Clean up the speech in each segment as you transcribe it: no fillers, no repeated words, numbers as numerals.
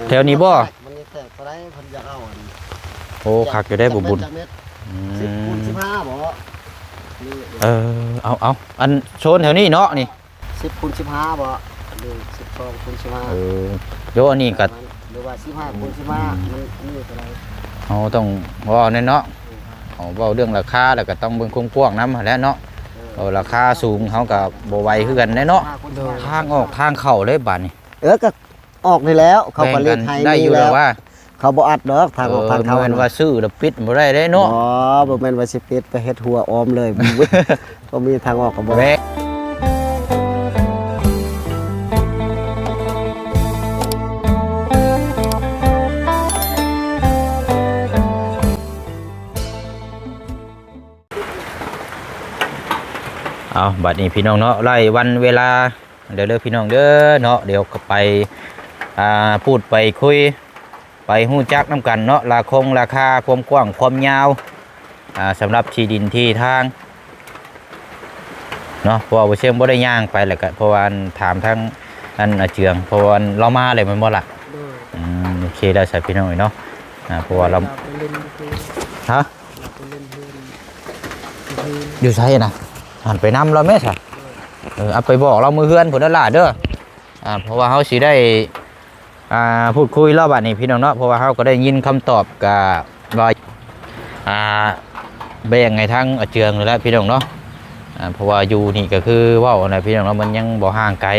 แถวนี้บ่มันนี่แตกก็ได้เพิ่นอยากเอาอัน โอ้คักอยู่ได้บ่บุญ 10 คูณ 15บ่นี่ เอาอันโซนแถวนี้เนาะนี่ 10 คูณ 15บ่หรือ12 คูณ 15โยอันนี้ก็ หรือว่า15 คูณ 15มันนี่เท่าไหร่ เฮาต้องเว้าแน่เนาะเฮาเว้าเรื่องราคาแล้วก็ต้องเบิ่งกว้างๆนำหั้นแหละเนาะราคาสูงเฮาก็บ่ไหวคือกันแน่เนาะทางออกทางเข้าเลยบัดนี้ ก็ออกนี่แล้วเขาก็เรียกให้ ได้อยู่ แล้ แล้ว วว่า เขาบ่อัดดอกทางออกทางเข้า แม่นว่าซื้อแล้วปิดบ่ได้เด้เนาะ อ๋อบ่แม่นว่าสิปิดไปเฮ็ดหัวออมเลย บ่มีทางออกก็บ่ แวะเอาบัดนี้พี่น้องเนาะไล่วันเวลาเดี๋ยวเด้อพี่น้องเด้อเนาะเดี๋ยวก็ไปพูดไปคุยไปฮู้จักน้ำกันเนาะราคาความกว้างความยาวสำหรับที่ดินที่ทางเนาะเพราะว่าบ่เชื่อมบ่ได้ย่างไปแล้วก็เพราะว่าถามทั้งอันเจืองเพราะว่าเรามาเลยมันบ่ล่ะโอเคได้ใส่พี่น้องเนาะเพราะว่าเราฮะอยู่ไสน่ะหันไปนำเราแม่ซะเอาไปบอกเรามือเฮือนพุ่นนั่นล่ะเด้อเพราะว่าเฮาสิได้พูดคุยรอบบัดนี้พี่น้องเนาะเพราะว่าเฮาก็ได้ยินคำตอบกับว่าแบ่งให้ทั้งเจืองเลยแหละพี่น้องเนาะเพราะว่าอยู่นี่ก็คือเว้านะพี่น้องเนาะมันยังบ่ห่างไกล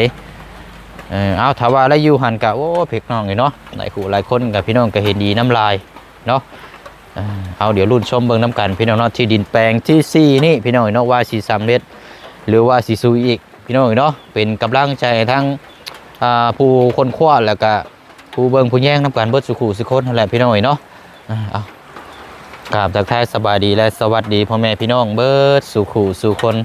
เอาถ้าว่าแล้วอยู่หันกะโอ้เพ็กน้องนี่เนาะหลายคู่หลายคนกับพี่น้องก็เห็นดีน้ำลายเนาะเอาเดี๋ยวรุ่นชมเบิ่งน้ำกันพี่น้องเนาะที่ดินแปลงที่4นี่พี่น้องเนาะว่าสิสำเร็จหรือว่าสิซุยอีกพี่น้องเนาะเป็นกำลังใจทั้งผู้คนคว้าแล้วก็ผู้เบิ่งผู้แย่งน้ำกันเบิดสุขุสุคนนั่นแหละพี่น้องเนาะเอากราบทักทายสบายดีและสวัสดีพ่อแม่พี่น้องเบิดสุขุสุคน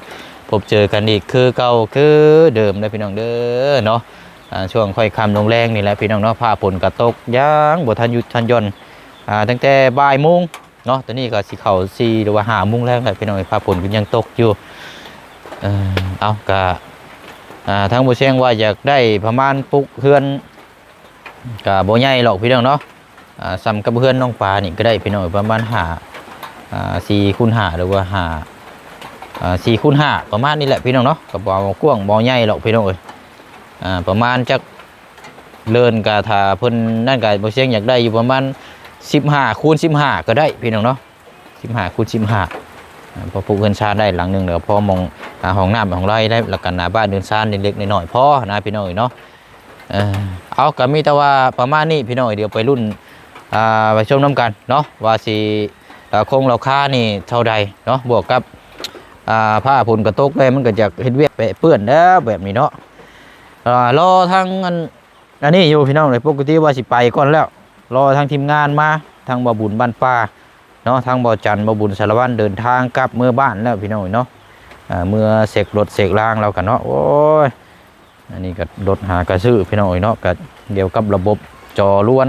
พบเจอกันอีกคือเก่าคือเดิมเลยพี่น้องเด้อเนาะช่วงค่อยค่ำลงแรงนี่แหละพี่น้องเนาะผ้าฝนกระตกย่างบ่ทันหยุดทันย่อนตั้งแต่บ่ายโมงเนาะตอนนี้ก็สิเข้า4หรือว่า5 โมงแล้วแหละพี่น้องผ้าฝนก็ยังตกอยู่เอาก็ทั้งบ่เชียงว่าอยากได้ประมาณปุกเฮือนก็บ่ใหญ่หรอกพี่น้องเนาะซ้ำกับเฮือนน้องปลานี่ก็ได้พี่น้องประมาณ4 คูณ 5หรือว่า4 คูณ 5ประมาณนี้แหละพี่น้องเนาะก็บ่กว้างบ่ใหญ่หรอกพี่น้องเอ้ยประมาณจักเลินก็ถ้าเพิ่นนั่นก็บ่เชียงอยากได้อยู่ประมาณ15 คูณ 15ก็ได้พี่น้องเนาะ15 คูณ 15พอปลูกเฮือนชาได้หลังนึงแล้วพอมองห้องน้ำของไร่ได้แล้วกันหน้าบ้านเดินซานเล็กๆน้อยๆพอนะพี่น้องเนาะเอาก็มีแต่ว่าประมาณนี้พี่น้องเดี๋ยวไปรุ่นไปชมน้ำกันเนาะว่าสิคงราคานี่เท่าใดเนาะบวกกับผ้าผุนกระตกได้มันก็จะเฮ็ดเวียกไปเปื้อนแล้วแบบนี้เนาะรอทางอันนี้อยู่พี่น้องเลยปกติว่าสิไปก่อนแล้วรอทางทีมงานมาทางบ่อบุญบ้านป่าเนาะทางบ่อจันบ่อบุญสารวัตรเดินทางกลับเมื่อบ้านแล้วพี่น้องเนาะเมื่อเสกรถเสกรางเรากันเนาะโอ้ยอันนี้ก็รถหากระซื้อพี่น้องเนาะก็เกี่ยวกับระบบจอล้วน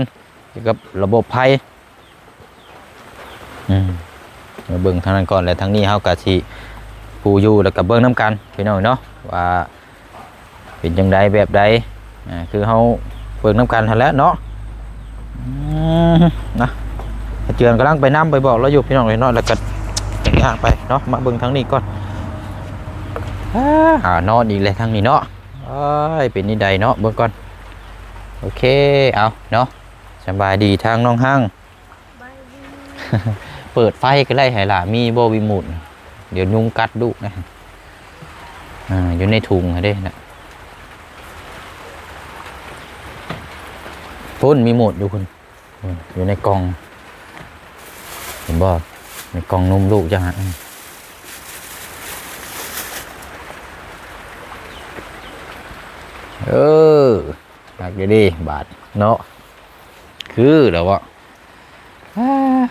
เกี่ยวกับระบบไฟเบิ่งทางนั้นก่อนแล้วทางนี้เฮากะสิผู้อยู่แล้วก็เบิ่งน้ำกันพี่น้องเนาะว่าเป็นจังใดแบบใดคือเฮาเบิ่งน้ำกันทันแล้วเนาะนะเจือนกำลังไปน้ำไปบอกเราอยู่พี่น้องเลยเนาะแล้วก็ย่างไปเนาะมาเบิ่งทางนี้ก่อนนอนอีกเลยทางนี้เนาะเป็นนี่ใดเนาะเบิ่งก่อนโอเคเอาเนาะสบายดีทางน้องห้างเปิดไฟก็ไล่ไหหล่ามีโบวิมุนเดี๋ยวยุงกัดดุนะอยู่ในถุงได้นะพุ่นมีหมดอยู่คุณอยู่ในกล่องเห็นบ่ในกล่องนมลูกจังฮะหนักดีบาทเนาะคือเดี๋ยววะ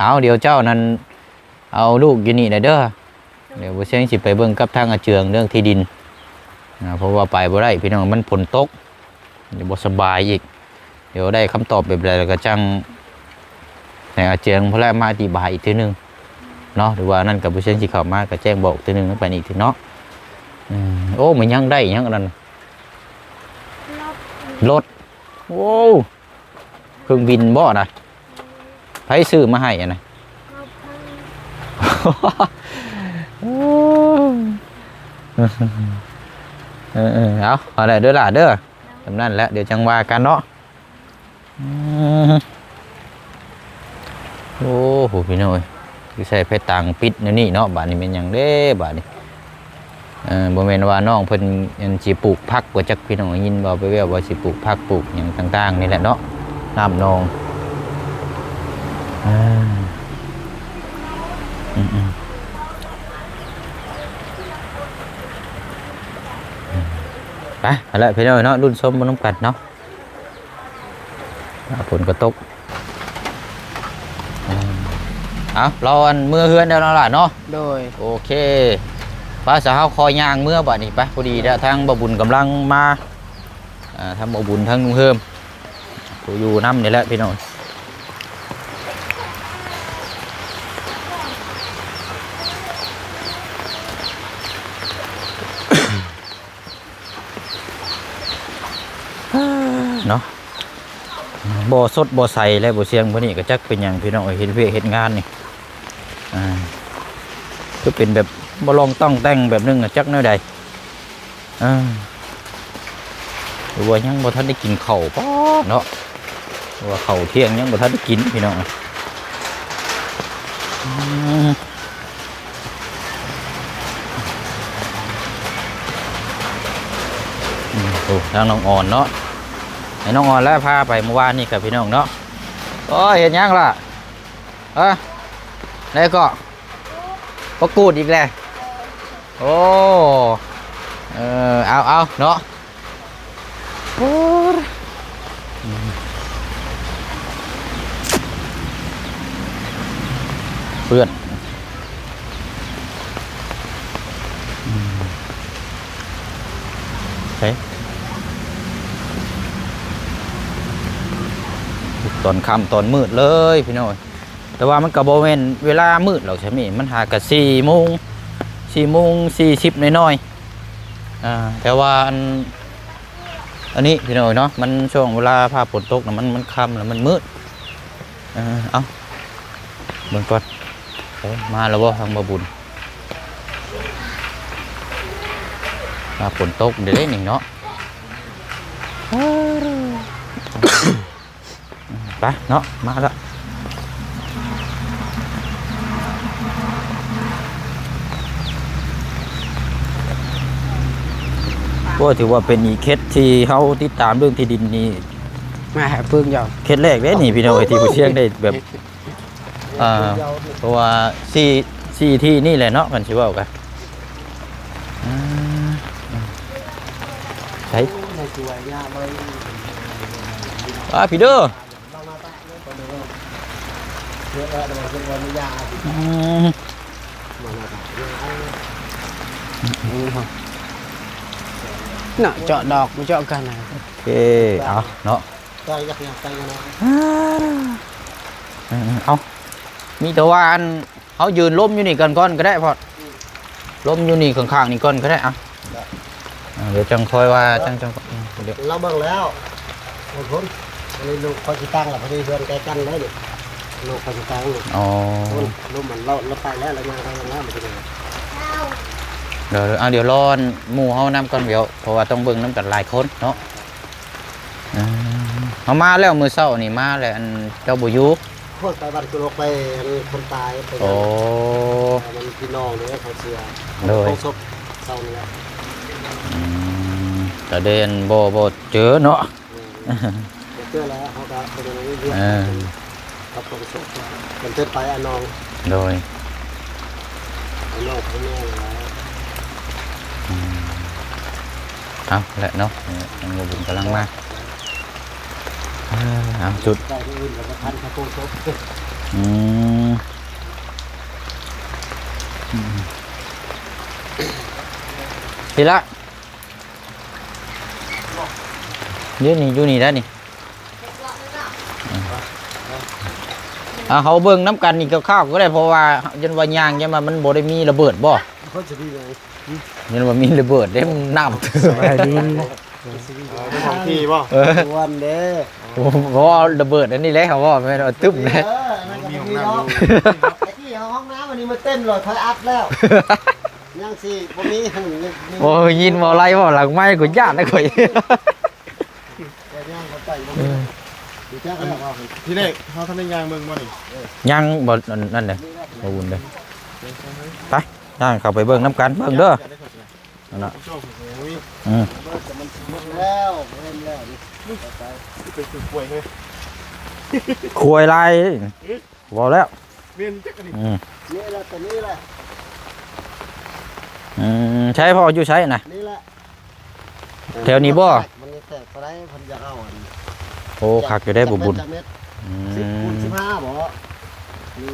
เอาเดี๋ยวเจ้านั้นเอาลูกอยู่นี่นะเด้อเดี๋ยวบ่เชียงสิไปเบิ่งกับทางอาเจืองเรื่องที่ดินเพราะว่าไปบ่ได้พี่น้องมันฝนตกเดี๋ยวบ่สบายอีกเดี๋ยวได้คำตอบแบบใดแล้วก็จังในอาเจืองพอแล้วมาอธิบายอีกทีนึงเนาะหรือว่านั่นกับบ่เชียงสิเข้ามาก็แจ้งบอกทีนึงไปอีกทีเนาะโอ้มันยังได้ยังอันนั้นรถโอ้ เครื่องบินบ่นะไผซื้อมาให้อะนะ เอาอะไรเด้อล่ะเด้อทำนั่นแหละเดี๋ยวจังว่ากันเนาะโอ้โหพี่น้อยคือใส่ไฟต่างปิดนี่เนาะบาดนี้เป็นหยังเด้บาดนี้บ่แม่นว่าน้องเพิ่นยังสิปลูกผักบ่จักพี่น้องยินบ่ไปแว่วว่าสิปลูกผักปลูกหยังต่างๆนี่แหละเนาะน้ำนองไปเอาละพี่น้อยเนาะรุ่นส้มบ่น้ำกัดเนาะฝนก็ตกเอาเราอันเมื่อเฮือนเดี๋ยวเราล่ะเนาะโดยโอเคภาษาเฮาคอยย่างเมื่อบัดนี้ไปพอดีแล้วทางบ่บุญกำลังมาทางบ่บุญทางนุ่งเฮิมกูอยู่น้ำนี่แหละพี่น้องเนาะบ่สดบ่ใสและบ่เสียงพวกนี้ก็จักเป็นหยังพี่น้องเฮ็ดเวียกเฮ็ดงานนี่ก็เป็นแบบบ่ลองต้องแต่งแบบนึงจักแนวใดหรือว่ายังบ่ทันได้กินข้าวป้อเนาะหรือว่าข้าวเที่ยงยังบ่ทันได้กินพี่น้องโอ้ทางน้องอ่อนเนาะให้น้องอ่อนแล้วพาไปเมื่อวานนี่กับพี่น้องเนาะก็เห็นยังล่ะแล้วก็ประกูดอีกแล้วโอ้เอาเนาะเพื่อนเฮ้ยตอนค่ำตอนมืดเลยพี่น้อยแต่ว่ามันกระโบเวนเวลามืดหรอกใช่ไหมมันหากะ4 โมง40น้อยๆแต่ว่าอันนี้พี่น้อยเนาะมันช่วงเวลาพาฝนตกนะมันค่ำแล้วมันมืดเอาเบิ่งก่อนมาแล้วบ่ทางบ่บุญพาฝนตกเดี๋ยวนี้เนาะไปเนาะมาแล้วก็ถือว่าเป็นอีกเคสที่เขาติดตามเรื่องที่ดินนี่ มาหาพึ่งยาว เคสแรกเลยนี่พี่น้องที่ผู้เชี่ยงได้แบบเพราะว่าสี่ที่นี่แหละเนาะกันชิว่ากันใช่พี่เด้อน่ะเจาะดอกไม่เจาะกันนะ โอเคเอาเนาะเอามีแต่ว่าเขายืนล้มอยู่นี่ก่อนก็ได้พอล้มอยู่นี่ข้างๆนี่ก่อนก็ได้เดี๋ยวจังคอยว่าจังเดี๋ยวเราเบิ่งแล้วคนคนอันนี้ลูกพอสิตั้งแล้วพอดีเพื่อนใกล้กันเลยนี่ลูกพอสิตั้งลูกลูกมันเราไปแล้วเรามาแล้วมันจะยังไงเดี๋ยวรอหมู่เฮานำก่อนเดี๋ยวเพราะว่าต้องเบิ่งน้ำกันหลายคนเนาะเขามาแล้วมื้อเช้านี่มาแล้วอันเจ้าบ่อยู่คนไปบ้านคือลกไปคนตายไปมันพี่น้องเลยเขาเสียเขาศพเศร้าเนี่ยแต่เดินบ่เจอเนาะเจอแล้วเขาก็เป็นอย่างนี้เรื่อยเขาต้องศพเป็นเต้นไปน้องโดยน้องเขาแม่แล้วเอาแหละเนาะทางบุญกำลังมาเอาจุดทีละอยู่นี่ได้นี่เขาเบิ่งน้ำกันนี่ข้าวก็ได้เพราะว่ายันว่ายางยันว่ามันบ่ได้มีระเบิดบ่ยันว่ามีระเบิดได้มันน้ำสบายดีของพี่บ่วันเด้ บ่เอาระเบิดอันนี้แหละเขาว่าแม่นเอาตึ้มเลย มีห้องน้ำไอ้ที่ห้องน้ำอันนี้มันเต้นเลยคอยอัดแล้วยังสิบ่มี โอ้ยยินบ่ไรบ่หลังไม้กูญาตินะข่อย แต่ย่างเขาไปบ่มีดูจักแล้วว่า ที่แรกเขาทำในยางเมืองบ่นี่ ยังบ่นั่นแหละบ่บุญเด้อไปย่างเข้าไปเบิ่งน้ำกันเบิ่งเด้อนั่นน่ะ โชคโอ้ย หมดแล้วเริ่มแล้วนี่ เป็นสุดป่วยเลย ควยลายบ่แล้ว เวียนจักกันนี่ นี่แหละตัวนี้แหละ ใช้พ่ออยู่ใช้น่ะ นี่แหละ แถวนี้บ่ มันนี่แตกไปได้เพิ่นอยากเอาอัน โอ้คักอยู่ได้บ่บุญ จักเม็ด10คูณ15บ่นี่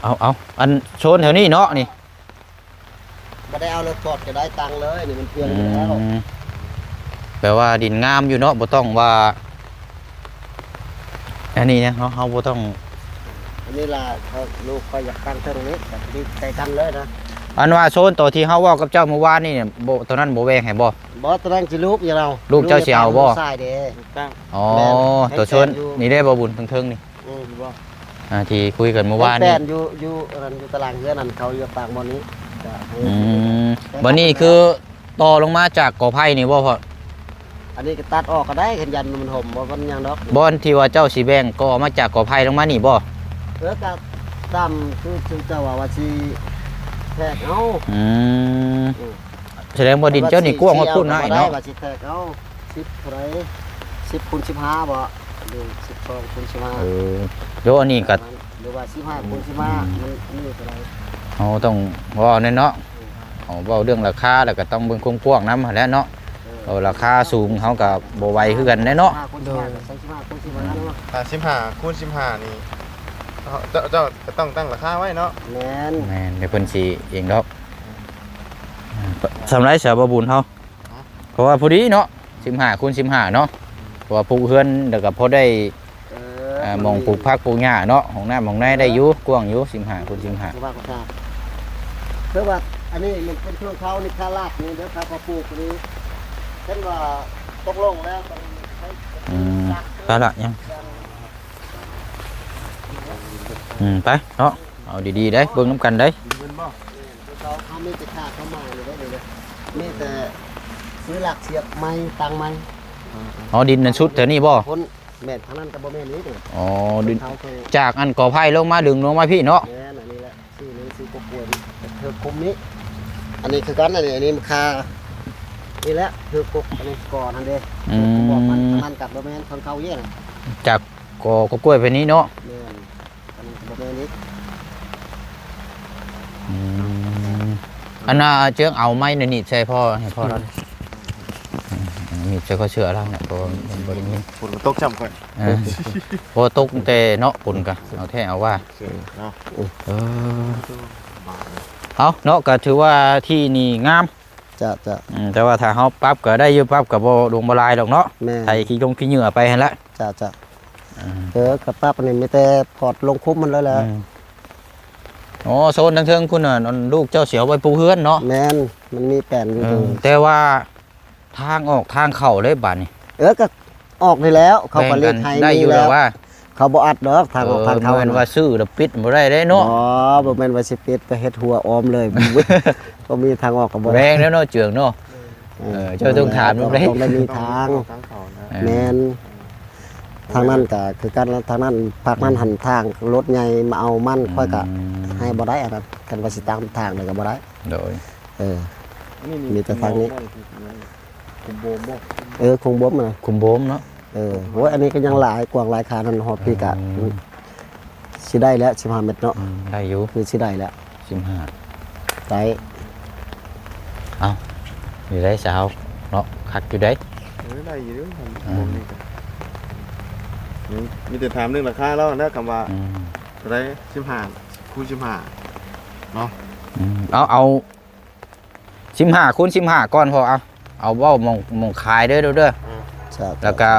เอาอันโซนแถวนี้เนาะนี่ บ่ได้เอารถจอดก็ได้ตังค์เลยนี่มันเปลืองอยู่แล้ว แปลว่าดินงามอยู่เนาะบ่ต้องว่าอันนี้เนี่ยเฮาบ่ต้อง อันนี้ล่ะเขาลูกก็อยากตั้งเท่านี้แต่ที่ใกล้กันเลยนะ อันว่าโซนตัวที่เฮาเว้ากับเจ้าเมื่อวานนี่เนี่ยบ่ตัวนั้นบ่แวงให้บ่ บ่ตอนนั้นสิลูกอย่าเรา ลูกเจ้าสิเอาบ่ ใช่เด้ ตั้ง อ๋อ แม่น ตัวโซน ให้แฟนอยู่ นี่ได้บ่บุญเทิงๆนี่ อืม บ่ ที่คุยกันเมื่อวาน แฟ นี่ นอยู่อันนั้นอยู่ตารางเรือนนั่นเขาอยู่ปากบ่อนี้ก็ให้ บัดนี้คือต่อลงมาจากกอไผ่นี่บ่พ่อ อันนี้ก็ตัดออกก็ได้ขันยันมันห่มบ่มันหยังดอก บ่อนที่ว่าเจ้าสิแบ่งก็มาจากกอไผ่ลงมานี่บ่ ก็ตามคือเจ้าว่าสิแทกเอา แสดงว่าดินเจ้านี่กว้างว่าพุ่นนะไอ้เนาะ ว่าสิแทกเอา10เท่าไหร่10คูณ15บ่หรือ12คูณ15 เดี๋ยวอันนี้ก็ หรือว่า15คูณ15มันนี่เท่าไหร่ เฮาต้องเว้าแน่เนาะเฮาเว้าเรื่องราคาแล้วก็ต้องเบิ่งกว้างๆนำหั่นแหละเนาะเอาราคาสูงเฮาก็บ่ไหวคือกันแน่เนาะ 15คูณ15 35คูณ15เนาะ 15คูณ15นี่เจ้าก็ต้องตั้งราคาไว้เนาะ แม่น แม่นเดี๋ยวเพิ่นสิเองดอกสำไรสาบบุญเฮาเพราะว่าพอดีเนาะ15คูณ15เนาะเพราะว่าปลูกเฮือนแล้วก็พอได้หมองปลูกผักปลูกหญ้าเนาะห้องน้ำห้องในได้อยู่กว้างอยู่15คูณ15 15คูณ15คือว่าอันนี้มันเป็นช่วงเขานี่ค่าลากนี่เด้อครับพอปลูกนี่เช่นว่าตกลงแล้วต้องใช้ ไปละยังไปเนาะเอาดีๆได้เบิ่งน้ำกันได้ เงินบ่ เขาไม่จะค่าเขามาเลยได้เลยมีแต่ซื้อหลักเสียบไม้ตังไม้ เอาดินนั่นชุดแถวนี้บ่ คนแม่นทางนั้นกับบ่แม่นนี้เด้อ อ๋อดิน เขาเคย จากอันก่อไผ่ลงมาดึงลงมาพี่เนาะ แม่นอันนี้แหละชื่อนี้ชื่อปกวนเธอคุมนี้อันนี้คือกันอันนี้มันคานี่แหละคือกกอันนี้ก่อนอันเด้ผมบอกมันทางนั้นกับบ่แม่นคนเขาเยี่ยนะ จากก่อกล้วยไปนี้เนาะ แม่นอันนี้บ่แม่นนี้ อันน่ะเจ้าเอาไม้ในนี่ใช่พ่อให้พ่อเรามีใช่ก็เชื่อแล้วเนี่ยเพราะมันบริมี ฝนตกช่ำก่อน พอตกแต่เนาะปุ่นกะเอาแท้เอาว่า เนาะ เอาเนาะก็ถือว่าที่นี่งาม จะ แต่ว่าถ้าเฮาปรับก็ได้อยู่ปรับก็บ่ลงบ่ลายดอกเนาะ แม่ ไทยขี้ยงขี้เหงื่อไปหั่นละ จะกับป้าปานนี้มีแต่พอดลงคุ้มมันแล้วแหละ อ๋อโซนทางเทิงคุณน่ะลูกเจ้าเสียวไว้ปูเฮือนเนาะ แม่นมันมีแป้นอยู่ตรง แต่ว่าทางออกทางเข้าเลยบัดนี้ ก็ออกได้แล้วเขาก็ แบ่ง เรีย กั ก น ให้ ได้ นี่ อยู่ แล้ แล้ว วว่า เขาบ่อัดดอกทางออกทางเข้า แม่นว่าซื้อแล้วปิดบ่ได้เด้เนาะ อ๋อบ่แม่นว่าสิปิดไปเฮ็ดหัวออมเลย ก็มีทางออกก็บ่ แรงแล้วเนาะเจืองเนาะ เจ้าต้องถามมันเลย ต้องได้มีทาง ทางเขานะ แม่นทางนั้นก็คือกันแล้วทางนั้นภาคนั้นหันทางรถใหญ่มาเอามันค่อยก็ให้บ่ได้อันนั้นกันว่าสิตามทางเลยก็บ่ได้ โดย มีแต่ทางนี้ คุมโบมบ่ คงบ่มนะ คุมโบมเนาะ โหอันนี้ก็ยังหลายกว้างหลายขานั่นฮอดพี่กะสิได้แล้ว15เมตรเนาะ ได้อยู่ คือสิได้แล้ว 15 ได้ อยู่ได้สาวเนาะคักอยู่ได้ ได้อยู่ด้วยผมนี่ก็มีแต่ถามเรื่องราคาแล้วนะคำว่าอะไร15คูณ15 เอา15คูณ15ก่อนพอเอาเว้ามองขายเด้อ แล้วก็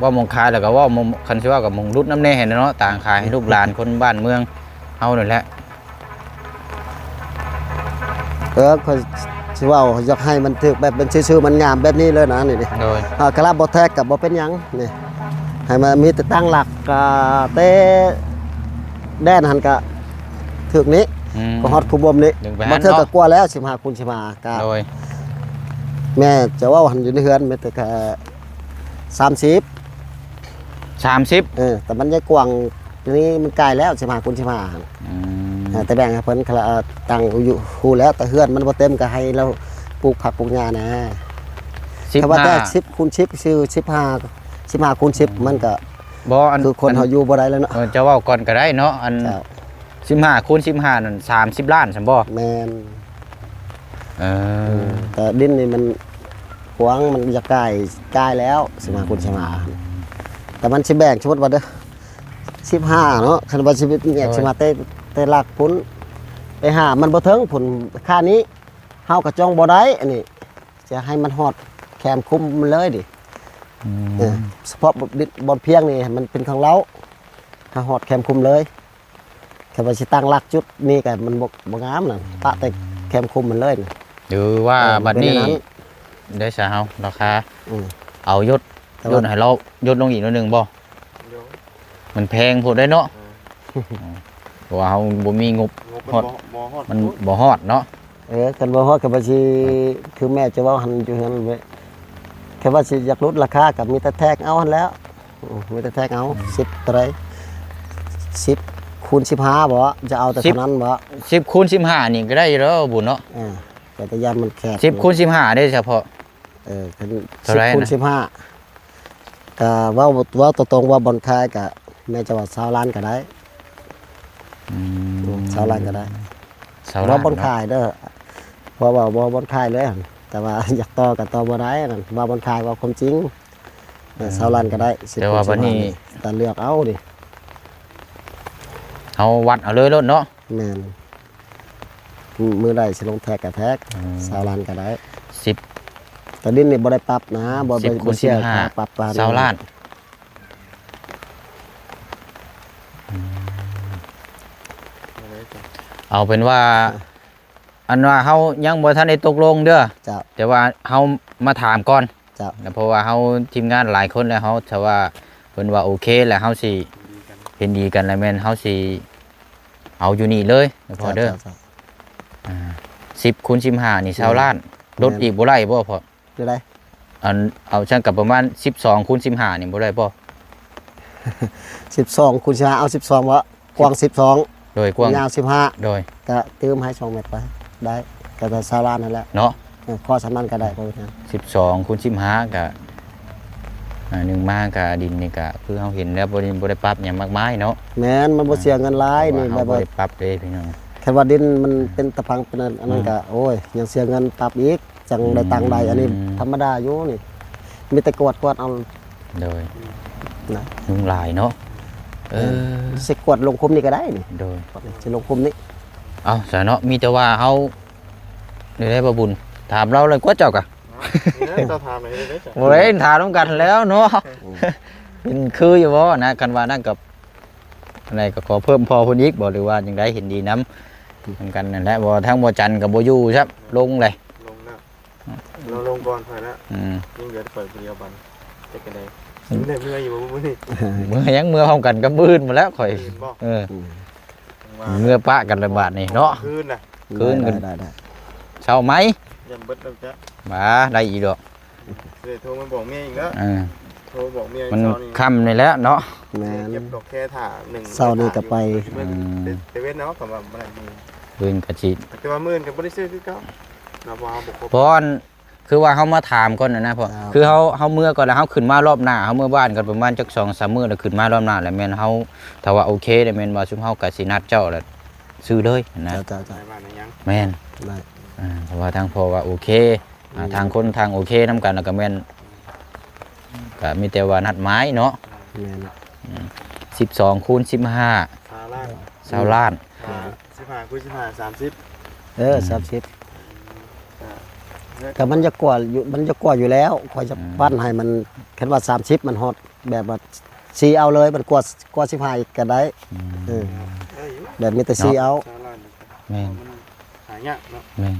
ว่ามองขายแล้วก็ว่ามองคันสิว่ากับมองรุดน้ำแน่เห็นเนาะต่างขายให้ลูกหลานคนบ้านเมืองเฮานั่นแหละ ก็สิว่าอยากให้มันถึกแบบเป็นซื่อๆมันงามแบบนี้เลยนะนี่ โดย กระลาบ่แทกกับบ่เป็นหยังนี่ ให้มันมีแต่ตั้งหลักกะเต้แดนหันกะถึกนี้ ก็ฮอดคูบมนี้ ดึงไป บ่ หัน เทื่อ เนาะ ก็กลัวแล้ว15คูณ15กะ โดย แม่จะว่าหันอยู่ในเฮือนแม่แต่กะ30 30 แต่มันยังกว้างทีนี้มันไกลแล้ว15คูณ15หั่น อืม แต่แบ่งให้เพิ่นคนละตั้งอยู่ฮู้แล้วแต่เฮือนมันบ่เต็มก็ให้เราปลูกผักปลูกหญ้านะถ้าว่าแต่10คูณ10คือ15คูณ10มันก็ บ่อัน คือคนเฮาอยู่บ่ได้แล้วเนาะ จะเว้าก่อนก็ได้เนาะอัน เจ้า 15คูณ15นั่น30ล้านซั่นบ่ แม่น เออ แต่ดินนี่มันกว้างมันจะใกล้แล้ว15คูณ15แต่มันสิแบ่งสมมุติว่าเด้อ15เนาะคันว่าชีวิตแยกสิมาแต่หลักพุ่นไปหามันบ่ถึงพุ่นค่านี้เฮาก็จ้องบ่ได้อันนี้จะให้มันฮอดแคมคุมมันเลยดิ เฉพาะบนเพียงนี่มันเป็นของเราถ้าฮอดแคมคุมเลยแค่ว่าสิตั้งหลักจุดนี่ก็มันบ่งามน่ะปะแต่แคมคุมมันเลยน่ะ หรือว่าบัดนี้ เป็นอย่างนั้น ได้ซะเฮาราคา อืม เอายศ แต่ ย ว่า ศให้เรายศลงอีกหนิดนึงบ่ เดี๋ยว มันแพงโพดได้เนาะเพราะว่าเฮาบ่มีงบ งบ ฮอด บ่ฮอด มันบ่ฮอดเนาะ กันบ่ฮอดก็บ่สิคือแม่จะเว้าหันอยู่หั่นเว้ยแค่ว่าสิอยากลดราคาก็มีแต่แทกเอาหั่นแล้วมีแต่แทกเอา10เท่าไหร่10คูณ15บ่จะเอาแต่เท่านั้นบ่ 10คูณ15นี่ก็ได้อยู่แล้วบุญเนาะ แต่ยามมันแคบ 10คูณ15ได้เฉพาะ คัน เท่าไหร่ 10คูณ นะ 15ก็เว้าตรงๆว่าบ่อนคายก็แม่จะว่า20ล้านก็ได้ 20ล้านก็ได้ เสา บ่ ล้าน บ่อน เนาะ คายเด้อเพราะว่าบ่บ่อนคายเลยหั่นแต่ว่า อยากต่อก็ต่อบ่ได้นั่นว่าบ่อนคายว่าความจริง20ล้านก็ได้10 แต่ว่าบัดนี้ แต่เลือกเอาดิ เฮาวัดเอาเลยโลดเนาะ แม่นมือได้สิลงแท็กก็แท็ก20ล้านก็ได้ 10 แต่ดินนี่บ่ได้ปรับนะบ่ 10คูณ เสีย 15 ค่าปรับปาน เสาล้าน เอาเป็นว่า อันว่าเฮายังบ่ทันได้ตกลงเด้อ เจ้า แต่ว่าเฮามาถามก่อน เจ้า เพราะว่าเฮาทีมงานหลายคนแล้วเฮาถ้าว่าเพิ่นว่าโอเคแล้วเฮาสิเห็นดีกันแล้วแม่นเฮาสิเอาอยู่นี่เลยพอเด้อ จ้า 10คูณ15นี่20ล้านลดอีกบ่ได้บ่พอ ได้ได้ อันเอาจังกับประมาณ12คูณ15นี่บ่ได้บ่ 12คูณ15เอา12บ่กว้าง12 โดยกว้าง ยาว โดย 15ก็เติมให้2เมตรไปได้ก็จะ20ล้านนั่นแหละ เนาะ ข้อสำคัญก็ได้เพราะว่า 12คูณ15ก็หนึ่งมาก็ดินนี่ก็คือเฮาเห็นแล้วบ่ได้ปรับหยังมากมายเนาะ แม่นมันบ่เสียเงินหลายนี่ เฮา แบบ บ่ ว่า ได้ปรับเด้พี่น้อง แค่ว่าดินมันเป็นตะพังเป็นอันนั้นก็โอ้ยยังเสียเงินปรับอีกจังได้ตังค์ใดอันนี้ธรรมดาอยู่นี่มีแต่กวดเอา โดย นะ ยุงลายเนาะสิกวดลงคุมนี่ก็ได้นี่ โดย สิลงคุมนี่ เอาซะเนาะมีแต่ว่าเฮาได้บ่บุญถามเราเลยกว่าเจ้ากะ นี่จะทำอะไรได้จ้ะ โอ้ยถามกันแล้วเนาะเป็นคืออยู่บ่นะกันว่านั่นกับอะไรก็ขอเพิ่มพอเพิ่นอีกบ่หรือว่าจังไดเห็นดีนำกันนั่นแหละบ่ทั้งบ่จันทร์กับบ่อยู่ครับลงเลย ลงนะเราลงก่อนไปแล้ว Ừ. ยิ่งเดือดเปิดเดียวบันจะกันได้เนี่ยเมื่ออยู่บ่มื้อนี้ เมื่อยังเมื่อพร้อมกันกับมื้อมาแล้วข่อย เห็นบ่ เออเมื่อปะกันละบาดนี่เนาะ คืนน่ะ คืนกัน ได้ เช้าไหม ยันเบิดแล้วจ้ะ มาได้อีกดอก เดี๋ยวโทรมาบอกเมียอีกแล้ว เออ โทรบอกเมีย มัน เช้านี้ ค่ำนี่แหล้วเนาะ แม่น เก็บดอกแค่ถ่าหนึ่ง เช้านี้ก็ไป เตเว่นเนาะกับว่าบ่ได้มี คืนกะจิ แต่ว่ามื้อก็บ่ได้ซื้อคือเก่านะบ่เอาบ่ครบ เพราะอันคือว่าเฮามาถามก่อนนะพ่อคือเฮาเมื่อก่อนแล้วเฮาขึ้นมารอบหน้าเฮาเมื่อบ้านกันประมาณจัก2-3มื้อแล้วขึ้นมารอบหน้าแล้วแม่นเฮาถ้าว่าโอเคได้แม่นว่าซุมเฮาก็สินัดเจ้าแล้วซื้อเลยนะ จ้า ใส่บ้านในยัง แม่น ได้ เพราะว่าทางพ่อว่าโอเคทางคนทางโอเคนำกันแล้วก็แม่นก็มีแต่ว่านัดหมายเนาะ แม่น 12คูณ15 ซาล่าง 20ล้าน 15คูณ15 30 30แต่มันจะกว่าอยู่แล้วคอยจะปั้นให้มันคันว่า30มันฮอดแบบว่าซีเอาเลยมันกว่า15อีกก็ได้แบบมีแต่ซีเอา ซาล่าง แม่น มันหายากเนาะ แม่น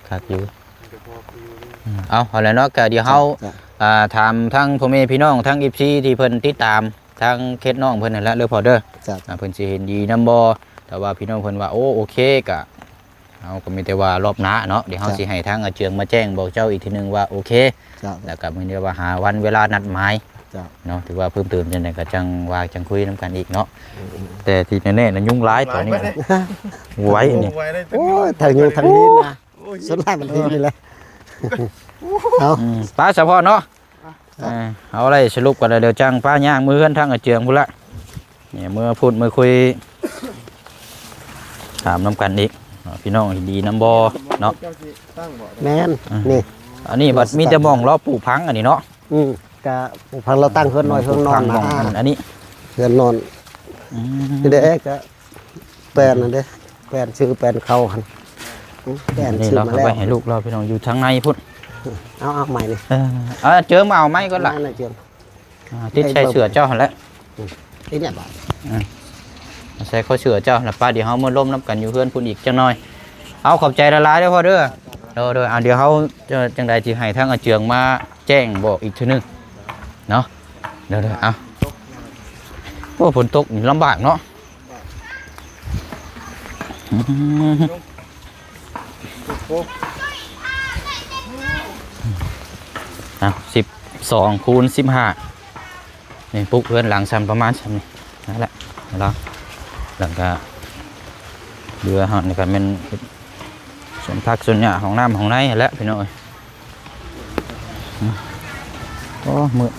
คักอยู่ เอาแล้วเนาะก็เดี๋ยวเฮา จ้ะ ถามทั้งพ่อแม่พี่น้องทั้ง FC ที่เพิ่นติดตามทั้งเคสน้องเพิ่นนั่นแหละเด้อพอเด้อ จ้ะ เพิ่นสิเห็นดีนำบ่แต่ว่าพี่น้องเพิ่นว่าโอเคก็เฮาก็มีแต่ว่ารอบหน้าเนาะเดี๋ยวเฮาสิให้ทางอาเจืองมาแจ้งบอกเจ้าอีกทีนึงว่าโอเค จ้ะ แล้วก็มื้อนี้ว่าหาวันเวลานัดหมาย จ้ะ เนาะถือว่าเพิ่มเติมจังได๋ก็จังว่าจังคุยนํกันอีกเนาะแต่ที่แน่ๆน่ะยุ่งหลายตอนนี้ไว้นี่ ไว้ได้ โอ้ยทางยูทางนี้นะส่วนหลายมันทีนี่แหละเอา ป้าเฉพาะเนาะเอาอะไรสรุปกันแล้วเดี๋ยวจังป้าย่างมือเฮือนทางอาเจืองพุ่นละเนี่ยเมื่อพูดเมื่อคุยถามน้ำกันอีกพี่น้องดีน้ำบอเนาะ เจ้าสิตั้งบ่ แม่นนี่ อันนี้บัดมีแต่มองล้อปลูกพังอันนี้เนาะ กะพังเราตั้งเฮือนน้อยเฮือนนอน ม นะ องอันนี้ เฮือนนอนนี่เด้กะแปลนนั่นเด้แปลนชื่อแปลนเขาหันแปลน นี่ ชื่อ เรา มา เข้า แล้ว ไปให้ลูกเราพี่น้องอยู่ทางในพุ่น เอาใหม่นี่ เอาเจอมาเอาไม้ก็ละ นั่นน่ะเจียง ติดใส่เสือเจ้าหั่นแหละ ไอ้เนี่ยบ่ ใส่ข้อเสือเจ้าแล้วป้าเดี๋ยวเฮามาล้มน้ำกันอยู่เพื่อนพุ่นอีกจังหน่อยเอาขอบใจละลายเด้อพ่อเด้อเด้อเดี๋ยวเฮาจะจังใดสิให้ทางอาเจืองมาแจ้งบอกอีกทีนึงเนาะเด้อเอาโอ้ฝนตกนี่ลำบากเนาะ12 คูณ 15นี่ปุ๊กเพื่อนหลังซ้ำประมาณซ้ำนี่นั่นแหละแล้วหลังก็เรือหอดนี่ก็เป็นส่วนพักส่วนหญ้าของน้ำของในนั่นแหละพี่น้อยโอ้มือ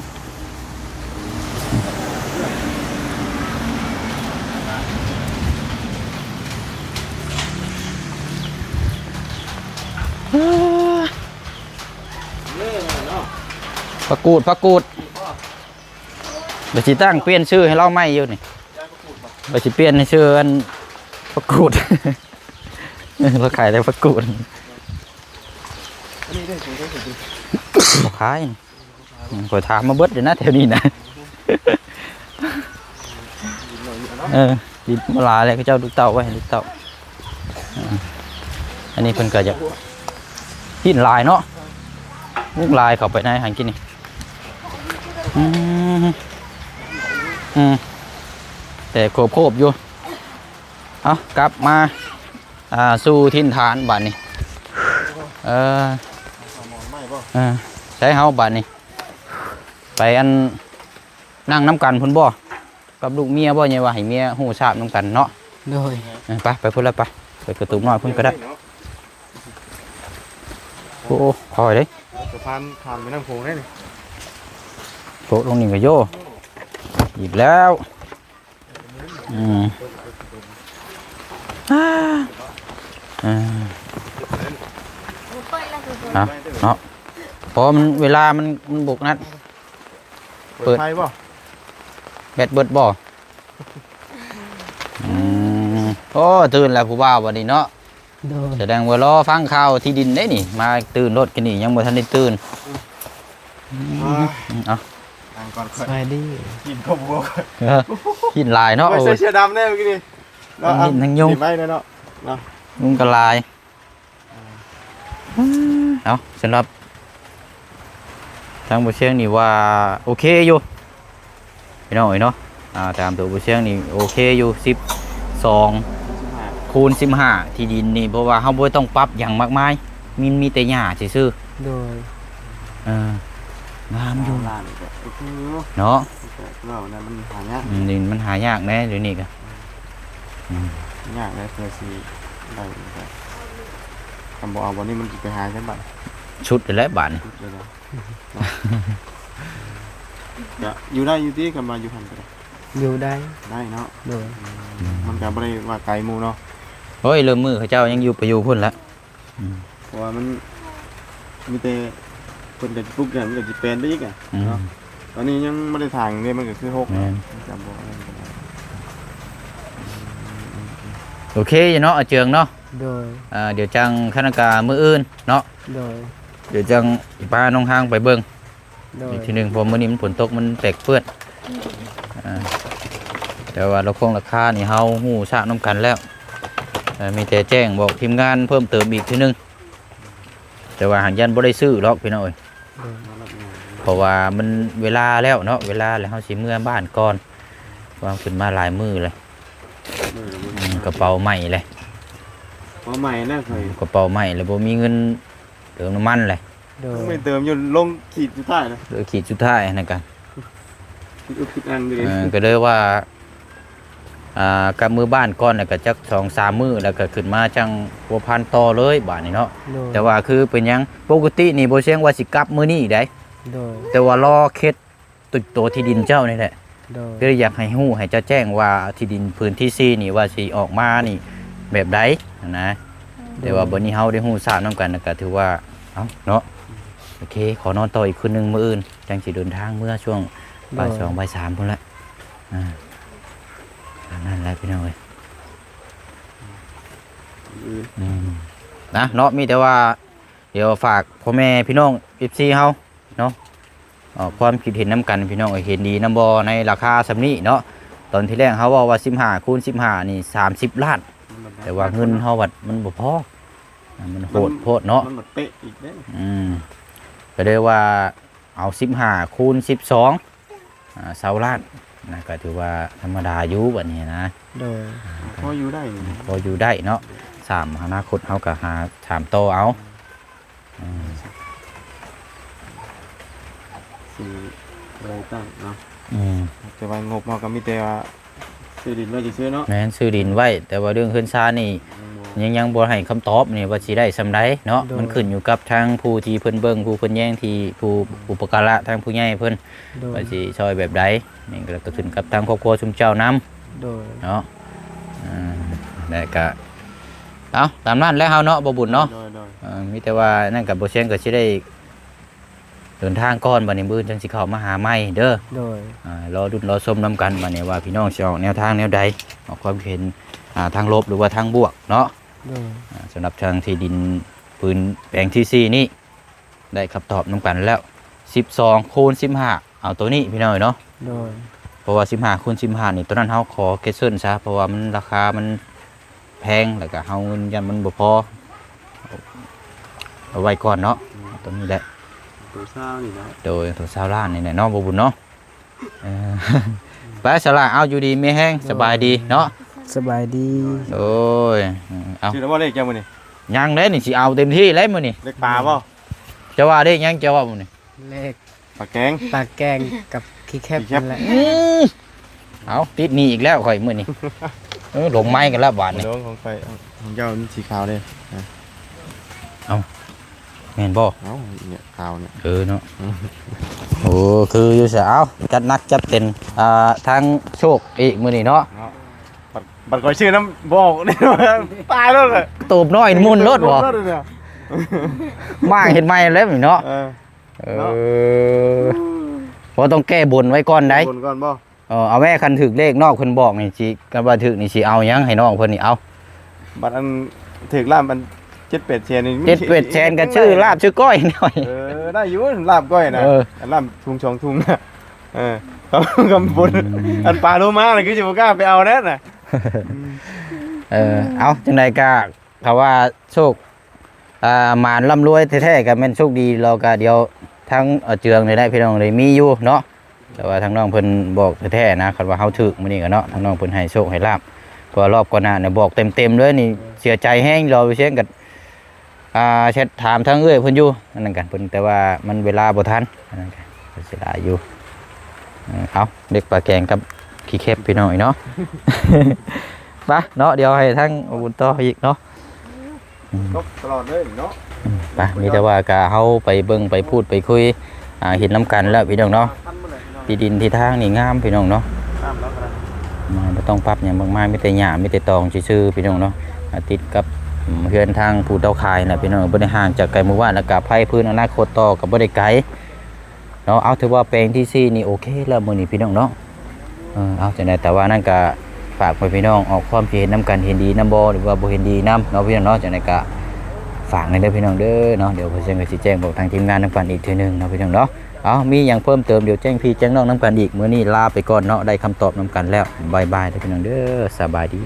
ประกูดเดี๋ยวสิตั้งเปลี่ยนชื่อให้เราไม่อยู่นี่เดี๋ยวสิเปลี่ยนให้ชื่ออันประกูด เราขายได้ประกูดบอกขายขอถามมาเบิดเดี๋ยวนะแถวนี้นะ ดินมาลาเลยก็เจ้าลูกเต่าไว้ลูกเต่าอันนี้เพิ่นก็จะหินลายเนาะมุกลายเข้าไปในหันกินนี่แต่โคบอยู่เอากลับมาสู่ทินฐานบ้านนี่ใช้เฮาบ้านนี่ไปอันนั่งน้ำกันพุ่นบ่กับลูกเมียบ่เนี่ยว่าให้เมียหูทราบน้ำกันเนาะ โดย ไปพุ่นแล้วไปกระตุ้มน้อยพุ่นก็ได้โอ้คอยเด้ สะพานข้ามแม่น้ำโขงได้นี่ โตลงนี่ก็โยหยิบแล้วเนาะพอมันเวลามันบุกนัด เปิดไฟบ่ แบตเบิดบ่โอ้ตื่นแล้วผู้บ่าววันนี้เนาะ โดย แสดงว่ารอฟังข่าวที่ดินได้นี่มาตื่นรถกันนี่ยังบ่ทันได้ตื่นเอา ทางก่อน สบายดี กินข้าวบัว หินลายเนาะ ไม่ โอ้ ใช่ ย เสื้อดำแน่เมื่อกี้นี่ ทั้งหินทั้งยุง ไว้เนาะ ยุงกระลายเอาสำหรับทางบุเชียงนี่ว่าโอเคอยู่พี่น้องเนาะตามตัวบุเชียงนี่โอเคอยู่12 คูณ 15ที่ดินนี่เพราะว่าเฮาบ่ต้องปรับอย่างมากมายมีแต่หญ้าซื่อ โดย งามอยู่ ร้านก็ เนาะ เราเนี่ยมันหายาก ดินมันหายากแน่เดี๋ยวนี้ก็ ยากเลยเพื่อสิได้คำบอกเอาวันนี้มันจะไปหาใช่ไหม ชุดแล้วแหละบาดนี่ เลยนะจะอยู่ได้อยู่ที่กันมาอยู่หันก็ได้ อยู่ได้ ได้เนาะ โดย มันก็บ่ได้ว่าไกลหมู่เนาะ โอ้ยเริ่มมือเขาเจ้ายังอยู่ไปอยู่พุ่นละ เพราะว่ามันมีแต่คนเด็ดปลูกเนี่ยมันก็สิเป็นได้อีกอ่ะเนาะตอนนี้ยังบ่ได้ทางเนี่ยมันก็คือ6จำบ่ได้ โอเคอยู่เนาะอาเจืองเนาะ โดย เดี๋ยวจังคณะกรรมมื้ออื่นเนาะ โดย เดี๋ยวจังพาน้องห้างไปเบิ่ง โดย อีกทีหนึงเพอมื้อนี้มันฝนตกมันแตกเปื้อนแต่ว่าเราคงราคานี่เฮาฮู้ทราบนํกันแล้วมีแต่แจ้งบอกทีมงานเพิ่มเติมอีกทีหนึง แต่ว่าหางยันบ่ได้ซื้อหรอกพี่น้องเอ้ย มารับงาน เพราะว่ามันเวลาแล้วเนาะเวลาแล้วเฮาสิเมื่อบ้านก่อนวางขึ้นมาหลายมื้อเลย มื้อละมื้อก ระเป๋าใหม่เลย พอใหม่นะเคย กระเป๋าใหม่แล้วบ่มีเงินเติมน้ำมันเลย โดย ไม่เติมอยู่ลงขีดสุดท้ายนะ เหลือขีดสุดท้ายนั่นกัน คิดอันเลย ก็เลยว่ากับมือบ้านก่อนแล้วก็จัก2-3 มื้อแล้วก็ขึ้นมาจังบ่พันต่อเลยบาดนี้เนาะ โดย แต่ว่าคือเป็นหยังปกตินี่บ่เชียงว่าสิกลับมื้อนี้ได้ โดย แต่ว่ารอเคล็ดตึกโตที่ดินเจ้านี่แหละ โดย ก็เลยอยากให้ฮู้ให้เจ้าแจ้งว่าที่ดินพื้นที่4นี่ว่าสิออกมานี่แบบใดนะแต่ว่าบัดนี้เฮาได้ฮู้ทราบนํกันก็ถือว่าเอ้าเนาะโอเคขอนอนต่ออีกคืนนึงมื้ออื่นจังสิเดินทางเมื่อช่วงบ่าย2บ่าย3พุ่นละนั่นแหละพี่น้องเอ้ยนะเนาะมีแต่ว่าเดี๋ยวฝากพ่อแม่พี่น้อง FC เฮาเนาะความคิดเห็นนํกันพี่น้องเห็นดีนำบ่ในราคาสำนี้เนาะตอนที่แรกเฮาเว้าว่า15คูณ15นี่30ล้านแต่ว่าเงินเฮาวัดมันบ่พอมันโหดโพดเนาะ มันหมดเป๊ะอีกเด้ ก็เลยว่าเอา15คูณ12ล้านนะก็ถือว่าธรรมดาอยู่บัดนี้นะ โดย พออยู่ได้ พออยู่ได้เนาะอนาคตเฮาก็หา3โตเอา สี่เลยตั้งเนาะ อืม แต่ว่างบเราก็มีแต่ว่าซื้อดินไว้ซื้อเนาะ แม่นซื้อดินไว้ แต่ว่าเรื่องเฮือนซ่านนี่ยังบ่ให้คำตอบนี่ว่าสิได้ซำใดเนาะมันขึ้นอยู่กับทางผู้ที่เพิ่นเบิ่งผู้เพิ่นแย่งที่ผู้อุปการะทางผู้ใหญ่เพิ่น โดย ว่าสิช่วยแบบใดนี่ก็ขึ้นกับทางครอบครัวชุมเจ้านำ โดย เนาะได้ก็เอาตามนั้นแล้วเฮาเนาะบ่บุญเนาะ โดย มีแต่ว่านั่นกับบ่เชียงก็สิได้เดินทางก่อนบัดนี้มื้อจังสิเข้ามาหาใหม่เด้อ โดย รอดุนรอชมนํกันบัดนี้ว่าพี่น้องสิออกแนวทางแนวใดออกความเห็นทางลบหรือว่าทางบวกเนาะ โดย สำหรับทางที่ดินปืนแปลงที่4นี้ได้คำตอบนํกันแล้ว12คูณ15เอาตัวนี้พี่น้องเนาะ โดย เพราะว่า15คูณ15นี่ตัวนั้นเฮาขอเกสเซิลซะเพราะว่ามันราคามันแพงแล้วก็เฮาเงินยันมันบ่พอเอาไว้ก่อนเนาะตัวนี้แหละ ตัวเช้านี่นะ โดยตัว20ล้านนี่แหละเนาะบ่บุญเนาะไปสละเอาอยู่ดีมีแห้งสบายดีเนาะ สบายดี โอ้ยเอา ชื่อแล้วว่าเลขจังมื้อนี่ ยังเด้นี่สิเอาเต็มที่เลยมื้อนี้ เลขปลาบ่ จะว่าได้ยังจะว่ามื้อนี้ เลข ปลาแกง ปากแกงกับขี้แคบ ขี้แคบ นั่นแหละ เอาติดหนี่อีกแล้วข่อยมื้อนี้หลงไม้กันแล้วบาดนี้ โดนของไฟของเจ้ามันสีขาวเลย แม่นบ่ เอ้าเนี่ยขาวเนี่ย เนาะโอ้คืออยู่ซะเอาจัดหนักจัดเต็มทางโชคอีกมื้อนี้เนาะ บัตรก่อยชื่อน้ำบอกนี่ตายแล้วเลย ตูบน้อยมุ่นรถบ่มากเห็นไหมแล้วนี่เนาะ เนาะ เพราะต้องแก้บนไว้ก่อนได้ บนก่อนบ่ เอาแม่คันถึกเลขนอกเพิ่นบอกนี่สิกันว่าถึกนี่สิเอาหยังให้น้องเพิ่นนี่เอา บัตรอันถึกลาบมัน7-8 แชนนี่ 7-8แสนก็ชื่อลาบชื่อก้อยหน่อย ได้อยู่ลาบก้อยนะลาบทุงชองทุงนะเขากำบนอันปลาโลมาน่ะคือสิบ่กล้าไปเอาแน่น่ะ เอาจังไดก็เขาว่าโชคหมานร่ำรวยแท้ๆก็แม่นโชคดีเราก็เดี๋ยวทั้งเจืองได้พี่น้องเลยมีอยู่เนาะแต่ว่าทางน้องเพิ่นบอกแท้ๆนะคันว่าเฮาถึกมื้อนี้ก็เนาะทางน้องเพิ่นให้โชคให้ลาบเพราะรอบก่อนหน้าเนี่ยบอกเต็มๆเลยนี่เสียใจแฮงเราไปเช็คกับแชทถามทางเอ้ยเพิ่นอยู่อันนั้นกันเพิ่นแต่ว่ามันเวลาบ่ทันอันนั้นกันเสียดายอยู่เอาเด็กปลาแกงกับขี้เข็บพี่น้องเนาะ ไปเนาะเดี๋ยวให้ทั้งบุญต่ออีกเนาะ ตลอดเลยเนาะ ไปมีแต่ว่ากะเฮาไปเบิ่งไปพูดไปคุยเห็นน้ำกันแล้วพี่น้องเนาะที่ดินที่ทางนี่งามพี่น้องเนาะไม่ต้องปรับอย่างมากมายมีแต่หญ้ามีแต่ตองซื่อๆพี่น้องเนาะติดกับเฮือนทางผู้เต้าคายน่ะพี่น้องบ่ได้ห่างจากไกลหมู่บ้านแล้วก็ไผพื้นอนาคตต่อก็บ่ได้ไกลเนาะเอาถือว่าแปลงที่4นี่โอเคแล้วมื้อนี้พี่น้องเนาะเอาจังได๋แต่ว่านั่นก็ฝากไปพี่น้องออกความคิดเห็นนํกันเห็นดีนํบ่หรือว่าบ่เห็นดีนํเนาะพี่น้องเนาะจังได๋ก็ฝากในเด้อพี่น้องเด้อเนาะเดี๋ยวเพิ่นก็สิแจ้งบอกทางทีมงานนํกันอีกทีนึงเนาะพี่น้องเนาะเอามีหยังเพิ่มเติมเดี๋ยวแจ้งพี่แจ้งน้องนํกันอีกมื้อนี้ลาไปก่อนเนาะได้คำตอบนํกันแล้วบ๊ายบายเด้อพี่น้องเด้อสบายดี